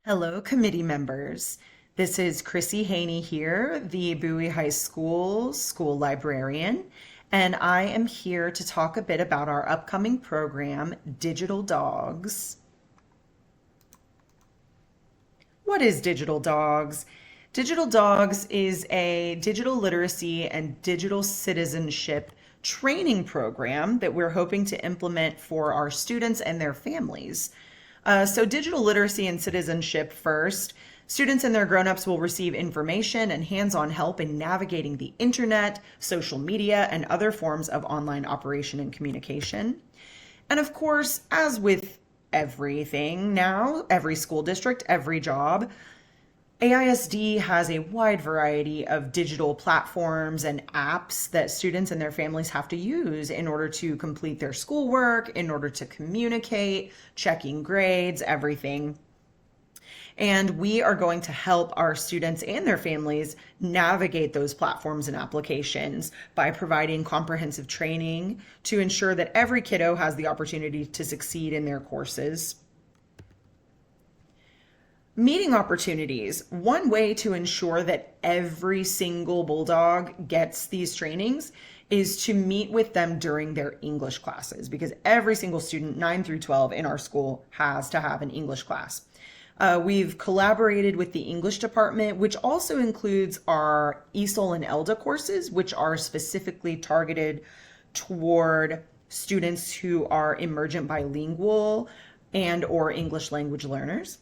Hello, committee members. This is Chrissy Haney here, the Bowie High School school librarian, and I am here to talk a bit about our upcoming program, Digital Dogs. What is Digital Dogs? Digital Dogs is a digital literacy and digital citizenship training program that we're hoping to implement for our students and their families. So, digital literacy and citizenship first. Students and their grown-ups will receive information and hands-on help in navigating the internet, social media, and other forms of online operation and communication. And of course, as with everything now, every school district, every job, AISD has a wide variety of digital platforms and apps that students and their families have to use in order to complete their schoolwork, in order to communicate, checking grades, everything. And we are going to help our students and their families navigate those platforms and applications by providing comprehensive training to ensure that every kiddo has the opportunity to succeed in their courses. Meeting opportunities. One way to ensure that every single Bulldog gets these trainings is to meet with them during their English classes because every single student, 9 through 12 in our school, has to have an English class. We've collaborated with the English department, which also includes our ESOL and ELDA courses, which are specifically targeted toward students who are emergent bilingual and or English language learners.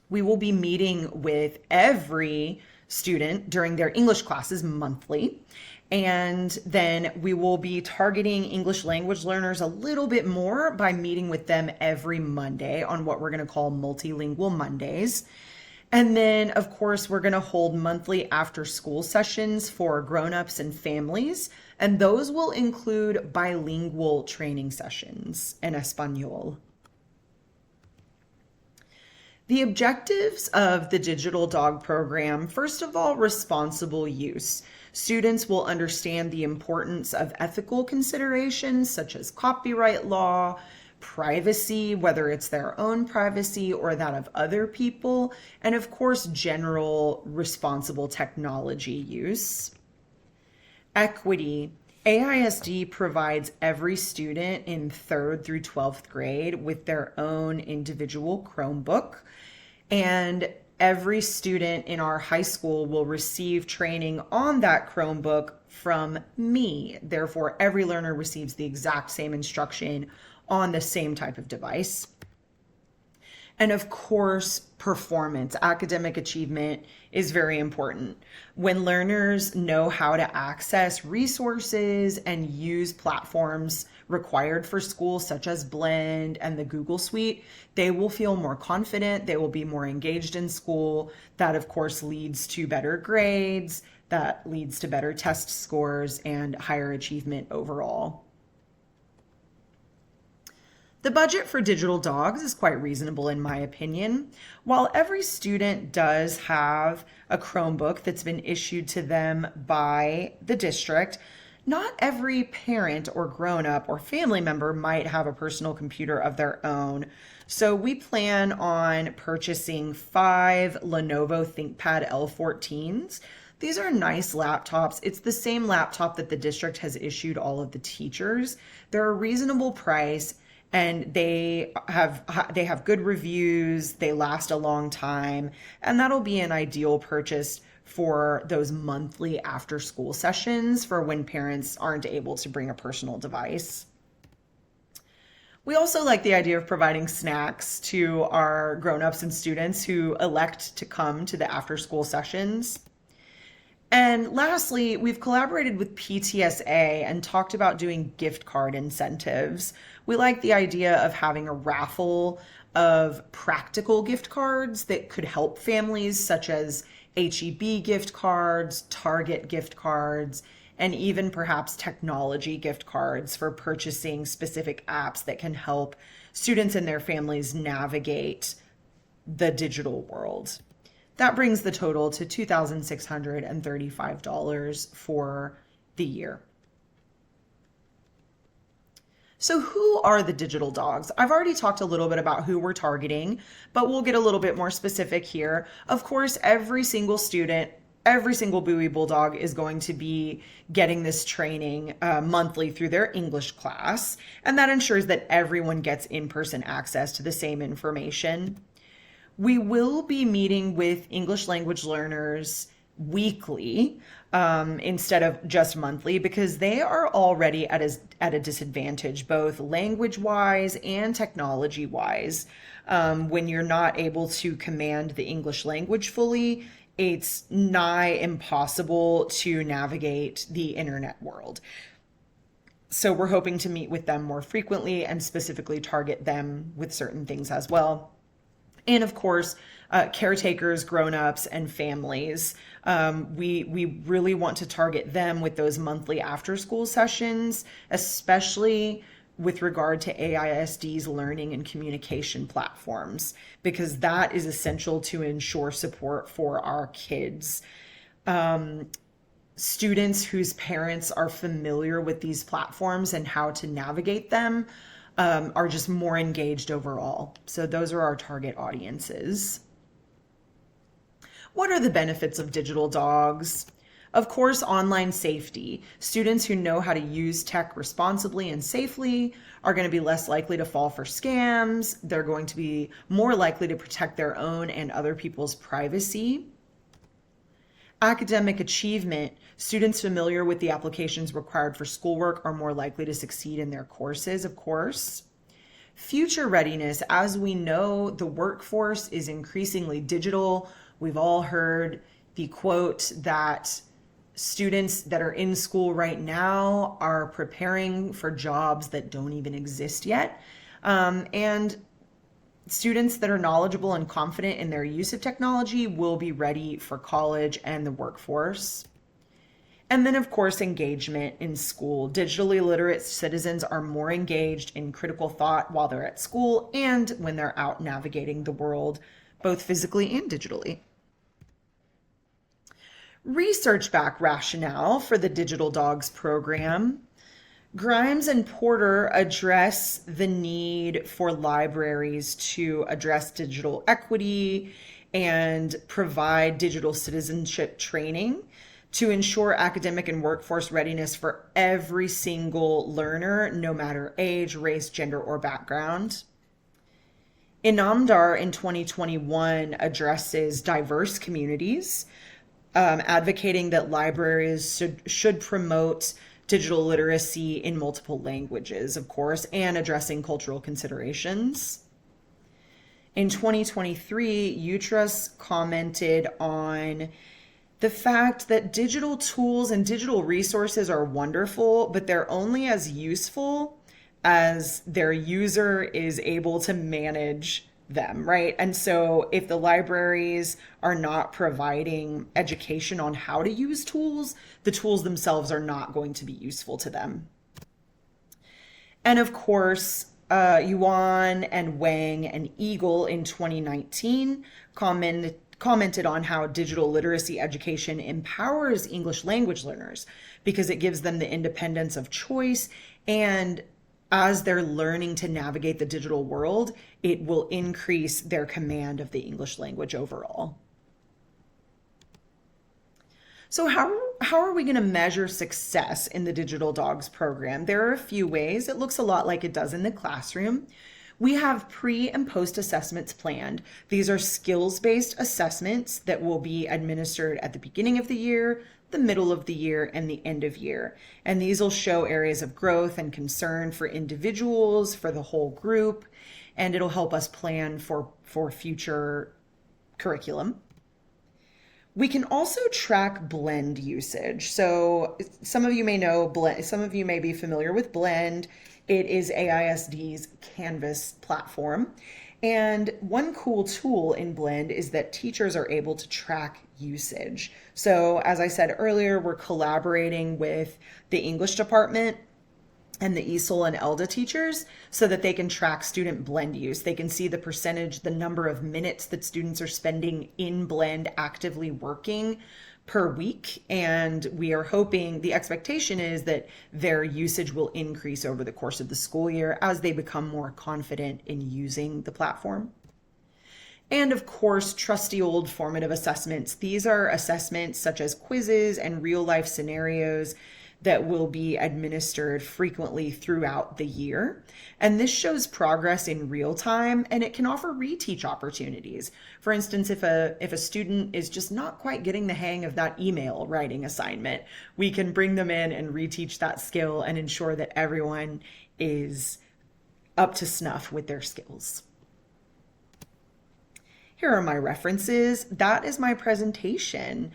We will be meeting with every student during their English classes monthly. And then we will be targeting English language learners a little bit more by meeting with them every Monday on what we're going to call Multilingual Mondays. And then, of course, we're going to hold monthly after school sessions for grown-ups and families. And those will include bilingual training sessions in Espanol. The objectives of the Digital Dog program, first of all, responsible use. Students will understand the importance of ethical considerations such as copyright law, privacy, whether it's their own privacy or that of other people, and of course, general responsible technology use. Equity. AISD provides every student in 3rd through 12th grade with their own individual Chromebook, and every student in our high school will receive training on that Chromebook from me. Therefore, every learner receives the exact same instruction on the same type of device. And of course, performance, academic achievement is very important. When learners know how to access resources and use platforms required for school, such as Blend and the Google Suite, they will feel more confident, they will be more engaged in school. That, of course, leads to better grades, that leads to better test scores and higher achievement overall. The budget for Digital Dogs is quite reasonable in my opinion. While every student does have a Chromebook that's been issued to them by the district, not every parent or grown-up or family member might have a personal computer of their own. So we plan on purchasing 5 Lenovo ThinkPad L14s. These are nice laptops. It's the same laptop that the district has issued all of the teachers. They're a reasonable price and they have good reviews, they last a long time, and that'll be an ideal purchase for those monthly after school sessions for when parents aren't able to bring a personal device. We also like the idea of providing snacks to our grown-ups and students who elect to come to the after school sessions. And lastly, we've collaborated with PTSA and talked about doing gift card incentives. We like the idea of having a raffle of practical gift cards that could help families, such as HEB gift cards, Target gift cards, and even perhaps technology gift cards for purchasing specific apps that can help students and their families navigate the digital world. That brings the total to $2,635 for the year. So, who are the digital dogs? I've already talked a little bit about who we're targeting, but we'll get a little bit more specific here. Of course, every single student, every single Bowie Bulldog is going to be getting this training monthly through their English class, and that ensures that everyone gets in person access to the same information. We will be meeting with English language learners weekly instead of just monthly because they are already at a disadvantage, both language wise and technology wise. When you're not able to command the English language fully, it's nigh impossible to navigate the internet world. So we're hoping to meet with them more frequently and specifically target them with certain things as well. And of course, caretakers, grown-ups, and families. We really want to target them with those monthly after-school sessions, especially with regard to AISD's learning and communication platforms, because that is essential to ensure support for our kids. Students whose parents are familiar with these platforms and how to navigate them are just more engaged overall. So those are our target audiences. What are the benefits of digital dogs? Of course, online safety. Students who know how to use tech responsibly and safely are going to be less likely to fall for scams. They're going to be more likely to protect their own and other people's privacy. Academic achievement. Students familiar with the applications required for schoolwork are more likely to succeed in their courses, of course. Future readiness. As we know, the workforce is increasingly digital. We've all heard the quote that students that are in school right now are preparing for jobs that don't even exist yet. And students that are knowledgeable and confident in their use of technology will be ready for college and the workforce. And then, of course, engagement in school. Digitally literate citizens are more engaged in critical thought while they're at school and when they're out navigating the world, both physically and digitally. Research-backed rationale for the Digital Dogs program. Grimes and Porter address the need for libraries to address digital equity and provide digital citizenship training to ensure academic and workforce readiness for every single learner, no matter age, race, gender, or background. Inamdar in 2021 addresses diverse communities, advocating that libraries should promote digital literacy in multiple languages, of course, and addressing cultural considerations. In 2023, Utras commented on the fact that digital tools and digital resources are wonderful, but they're only as useful as their user is able to manage them, right? And so if the libraries are not providing education on how to use tools, the tools themselves are not going to be useful to them. And of course, Yuan and Wang and Eagle in 2019 commented on how digital literacy education empowers English language learners because it gives them the independence of choice, and as they're learning to navigate the digital world, it will increase their command of the English language overall. So how are we going to measure success in the Digital Dogs program? There are a few ways. It looks a lot like it does in the classroom. We have pre and post assessments planned. These are skills-based assessments that will be administered at the beginning of the year, the middle of the year, and the end of year. And these will show areas of growth and concern for individuals, for the whole group, and it'll help us plan for future curriculum. We can also track Blend usage. So some of you may know Blend, some of you may be familiar with Blend. It is AISD's Canvas platform. And one cool tool in Blend is that teachers are able to track usage. So as I said earlier, we're collaborating with the English department and the ESOL and ELDA teachers so that they can track student Blend use. They can see the percentage, the number of minutes that students are spending in Blend actively working per week, and we are hoping, the expectation is that their usage will increase over the course of the school year as they become more confident in using the platform. And of course, trusty old formative assessments. These are assessments such as quizzes and real life scenarios that will be administered frequently throughout the year. And this shows progress in real time, and it can offer reteach opportunities. For instance, if a student is just not quite getting the hang of that email writing assignment, we can bring them in and reteach that skill and ensure that everyone is up to snuff with their skills. Here are my references. That is my presentation.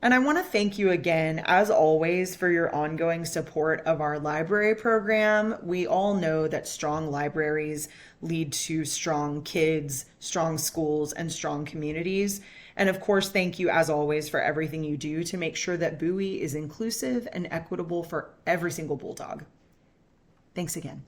And I want to thank you again, as always, for your ongoing support of our library program. We all know that strong libraries lead to strong kids, strong schools, and strong communities. And of course, thank you, as always, for everything you do to make sure that Bowie is inclusive and equitable for every single Bulldog. Thanks again.